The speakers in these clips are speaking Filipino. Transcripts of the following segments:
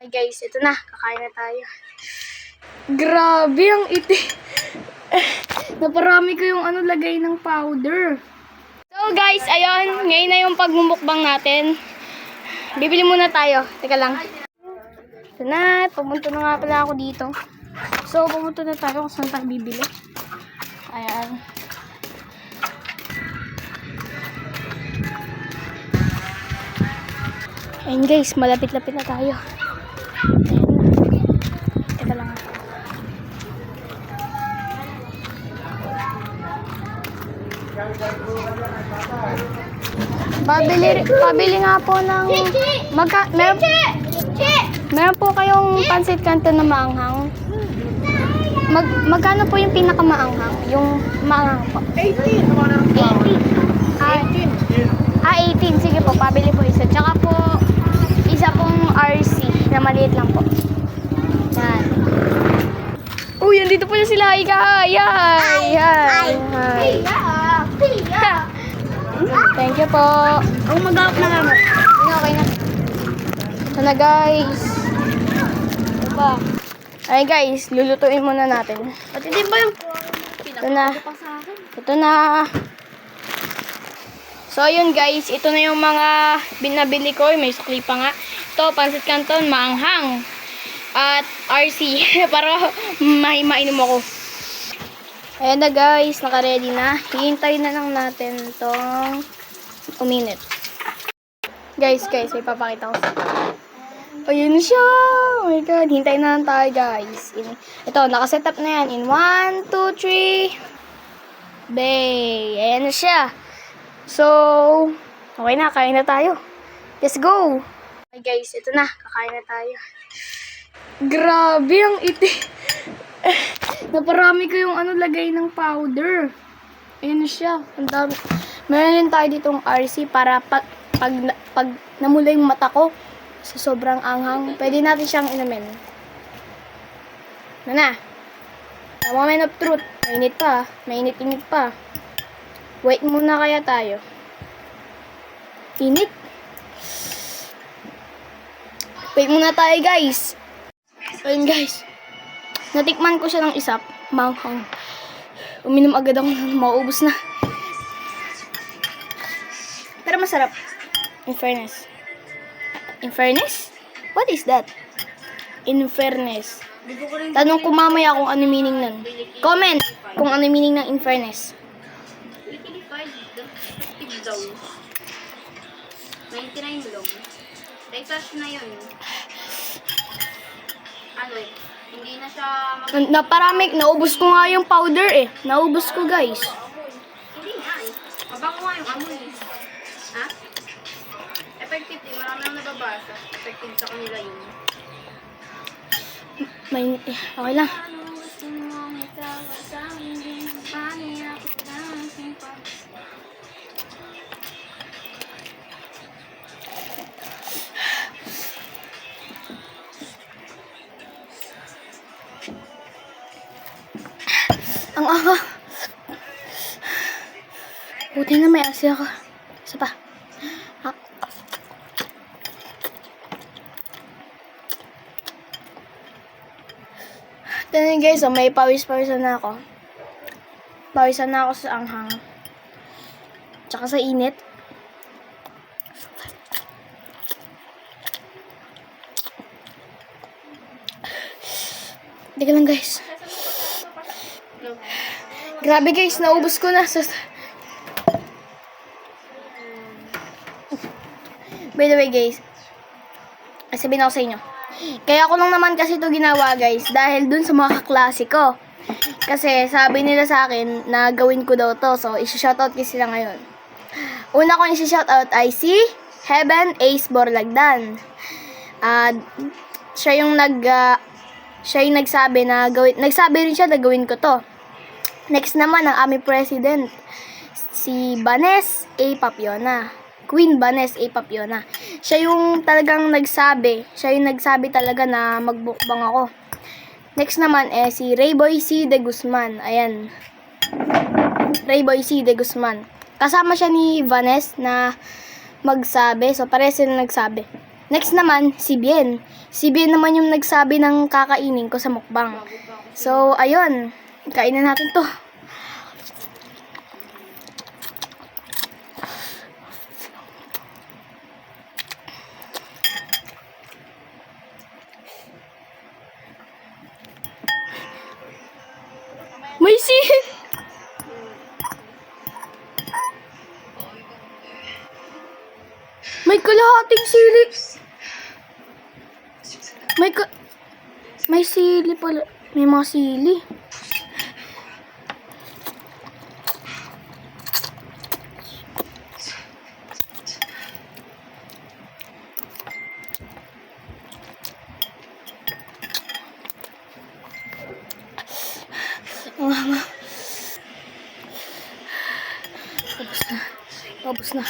Hey guys, ito na. Kakain na tayo. Grabe, ang iti. Naparami ko yung lagay ng powder. So guys, ayun. Ngayon na yung pagmumukbang natin. Bibili muna tayo. Teka lang. Ito na. Pumunta na nga pala ako dito. So, pumunta na tayo kung saan tayo bibili. Ayan. Ayan guys, malapit-lapit na tayo. Teka lang. Pabili nga po ng meron po kayong pansit canton na maanghang. Magkano po yung pinakamaanghang? Yung maanghang po? 18. 18. Sige po, pabili po isa. Tsaka po, isa pong RC na maliit lang po. Yan. Uy, andito po na sila. Hi. Thank you po. Ang mag-out na naman. Okay na. Ito na guys. Ito pa. Ay guys, lulutuin muna natin. At hindi ba yung Ito na. Ito na. So yun guys, ito na yung mga binabili ko. May sukli pa nga. Ito, pansit canton, maanghang. At RC. Para mainom ako. Ayan na guys, naka-ready na. Hihintay na lang natin itong uminit. Guys, may papakita ko sa ayun siya. Oh my god. Hintayin na lang tayo, guys. Ito, nakasetup na yan. In 1, 2, 3. Bay. Ayan na siya. So, okay na. Kain na tayo. Let's go. Okay, guys. Ito na. Kakain na tayo. Grabe, ang iti. Naparami ko yung lagay ng powder. Ayan na siya. Ang dami. Meron din tayo ditong RC para pag namula yung mata ko sa sobrang anghang, pwede natin siyang inumin. Na. The moment of truth. Mainit pa. Mainit-init pa. Wait muna kaya tayo. Init. Wait muna tayo, guys. Ayun, guys. Natikman ko siya ng isa. Manghang. Uminom agad ako. Mauubos na. Pero masarap. In fairness. In fairness? What is that? In fairness. Tanong ko mamaya kung ano meaning nun. Comment kung ano meaning ng in fairness. 55 daw. 99 lang. Texas na yun. Hindi na siya Naparami. Naubos ko nga yung powder eh. Naubos ko guys. Hindi nga eh. Mabango nga yung amoy. Ha? Effective din. Marami nang nababasa. Effective sa kanila yun. Okay lang. Ang aha. Buti na may asya ka. Isa pa. Tignan guys, may pawisan na ako. Pawisan na ako sa anghang. Tsaka sa init. Teka lang guys. Grabe guys, naubos ko na. By the way guys, sabihin ako sa inyo. Kaya ko lang naman kasi ito ginawa guys, dahil dun sa mga kaklase ko. Kasi sabi nila sa akin na gawin ko daw to, so isi-shoutout ko sila ngayon. Una ko isi-shoutout ay si Heaven Ace Borlagdan. Siya yung nagsabi na nagsabi rin siya na gawin ko to. Next naman ang aming president, si Banes A. Papiona. Queen Banes A. Papiona. Siya yung talagang nagsabi. Siya yung nagsabi talaga na magbukbang ako. Next naman si Rayboy C. De Guzman. Ayan. Rayboy C. De Guzman. Kasama siya ni Vanes na magsabi. So, pares sila nagsabi. Next naman, si Bien. Si Bien naman yung nagsabi ng kakainin ko sa mukbang. So, ayun. Kainin natin to. May sili! May kalahating sili! May sili pala. May mga sili. Ang hanga. Tapos na. Tapos na.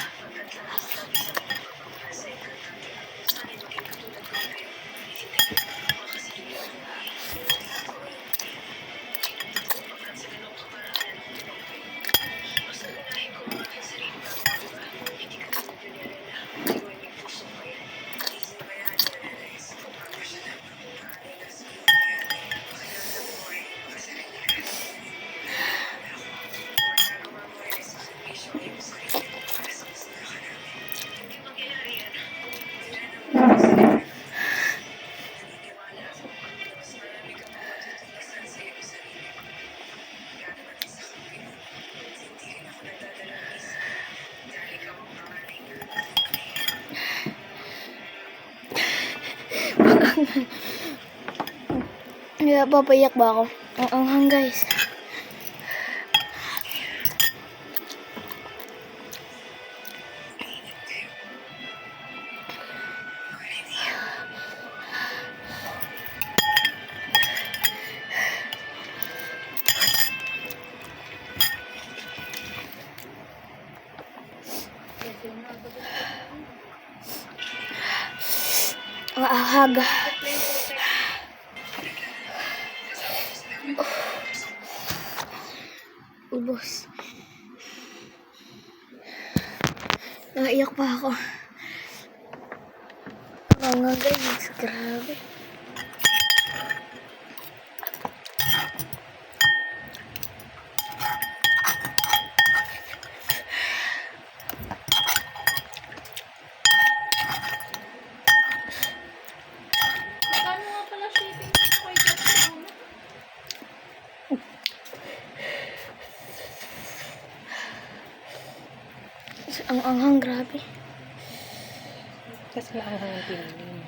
Kaya papayak ba ako? Ang anghang guys. Ang ahag. Ubos. Naiyak pa ako. Oo nga guys, grabe. Paano nga pala shipping dito kay Justin? Ang anghang, grabe. Kasi maanghang ang pinili mo.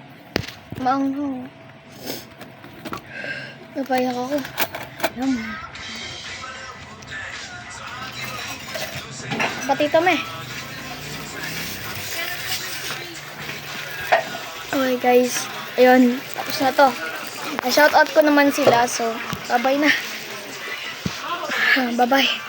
Maanghang. Napayak ako. Naman. Patito me. Okay guys. Ayun. Tapos na to. Shoutout ko naman sila. So, bye-bye na. Bye-bye.